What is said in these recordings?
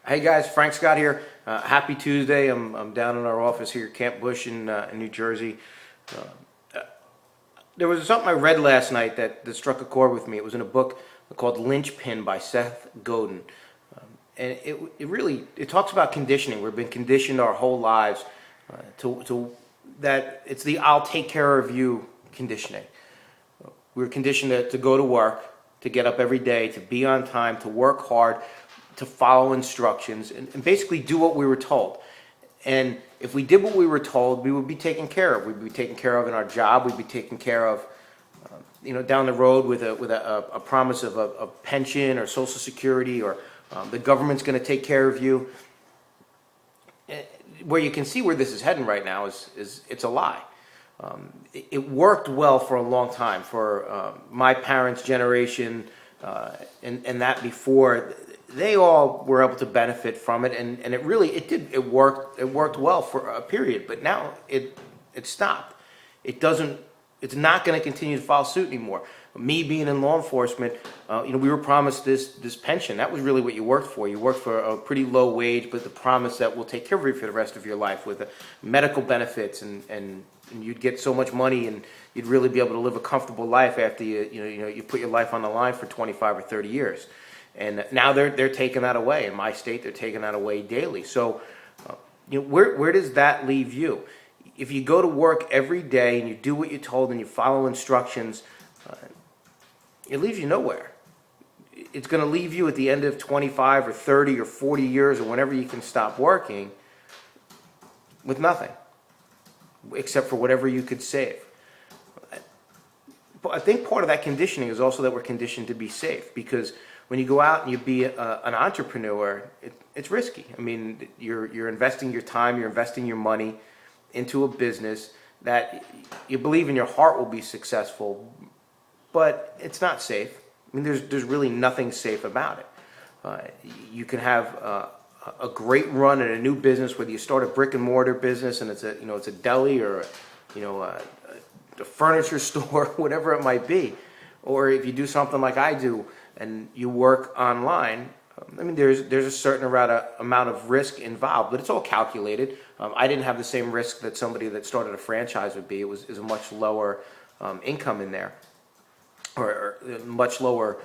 Hey guys, Frank Scott here. Happy Tuesday. I'm down in our office here, Camp Bush in New Jersey. There was something I read last night that struck a chord with me. It was in a book called Lynchpin by Seth Godin. And it talks about conditioning. We've been conditioned our whole lives to that it's the I'll take care of you conditioning. We're conditioned to go to work, to get up every day, to be on time, to work hard, to follow instructions, and basically do what we were told. And if we did what we were told, we would be taken care of. We'd be taken care of in our job. We'd be taken care of, down the road with a promise of a pension or Social Security, or the government's going to take care of you. Where you can see where this is heading right now is it's a lie. It worked well for a long time for my parents' generation and that before. They all were able to benefit from it, and it worked well for a period. But now it stopped. It's not going to continue to follow suit anymore. Me being in law enforcement, we were promised this pension. That was really what you worked for. You worked for a pretty low wage, but the promise that we'll take care of you for the rest of your life with medical benefits, and you'd get so much money, and you'd really be able to live a comfortable life after you put your life on the line for 25 or 30 years. And now they're taking that away. In my state, they're taking that away daily. So, where does that leave you? If you go to work every day and you do what you're told and you follow instructions, it leaves you nowhere. It's going to leave you at the end of 25 or 30 or 40 years or whenever you can stop working with nothing, except for whatever you could save. But I think part of that conditioning is also that we're conditioned to be safe, because when you go out and you be an entrepreneur, it's risky. I mean, you're investing your time, you're investing your money into a business that you believe in your heart will be successful, but it's not safe. I mean, there's really nothing safe about it. You can have a great run in a new business, whether you start a brick and mortar business and it's a deli or a furniture store, whatever it might be, or if you do something like I do and you work online. I mean, there's a certain amount of risk involved, but it's all calculated. I didn't have the same risk that somebody that started a franchise would be. It was a much lower income in there, or much lower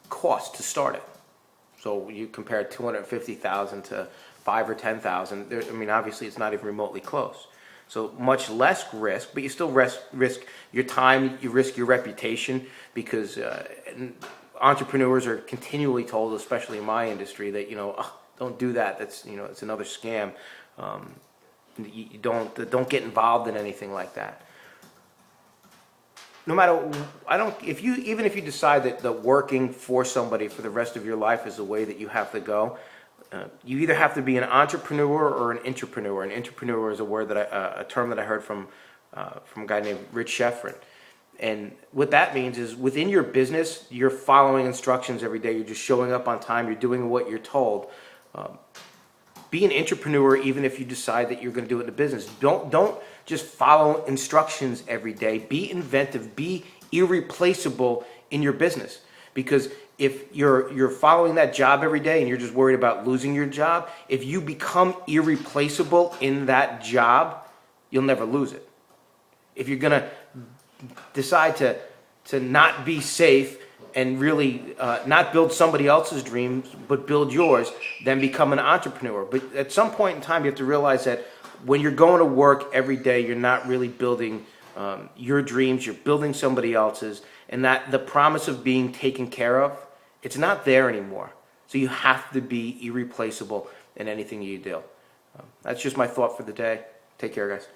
cost to start it. So you compare 250,000 to 5 or 10,000. I mean, obviously, it's not even remotely close. So much less risk, but you still risk your time. You risk your reputation, because entrepreneurs are continually told, especially in my industry, that don't do that. That's it's another scam. You don't get involved in anything like that. No matter, even if you decide that working for somebody for the rest of your life is the way that you have to go, you either have to be an entrepreneur or an intrapreneur. An intrapreneur is a term that I heard from a guy named Rich Sheffrin. And what that means is, within your business, you're following instructions every day. You're just showing up on time. You're doing what you're told. Be an entrepreneur, even if you decide that you're going to do it in a business. Don't just follow instructions every day. Be inventive. Be irreplaceable in your business. Because if you're following that job every day and you're just worried about losing your job, if you become irreplaceable in that job, you'll never lose it. If you're going to decide to not be safe and really not build somebody else's dreams but build yours, then become an entrepreneur. But at some point in time, you have to realize that when you're going to work every day, you're not really building your dreams, you're building somebody else's, and that the promise of being taken care of, it's not there anymore. So you have to be irreplaceable in anything you do. That's just my thought for the day. Take care, guys.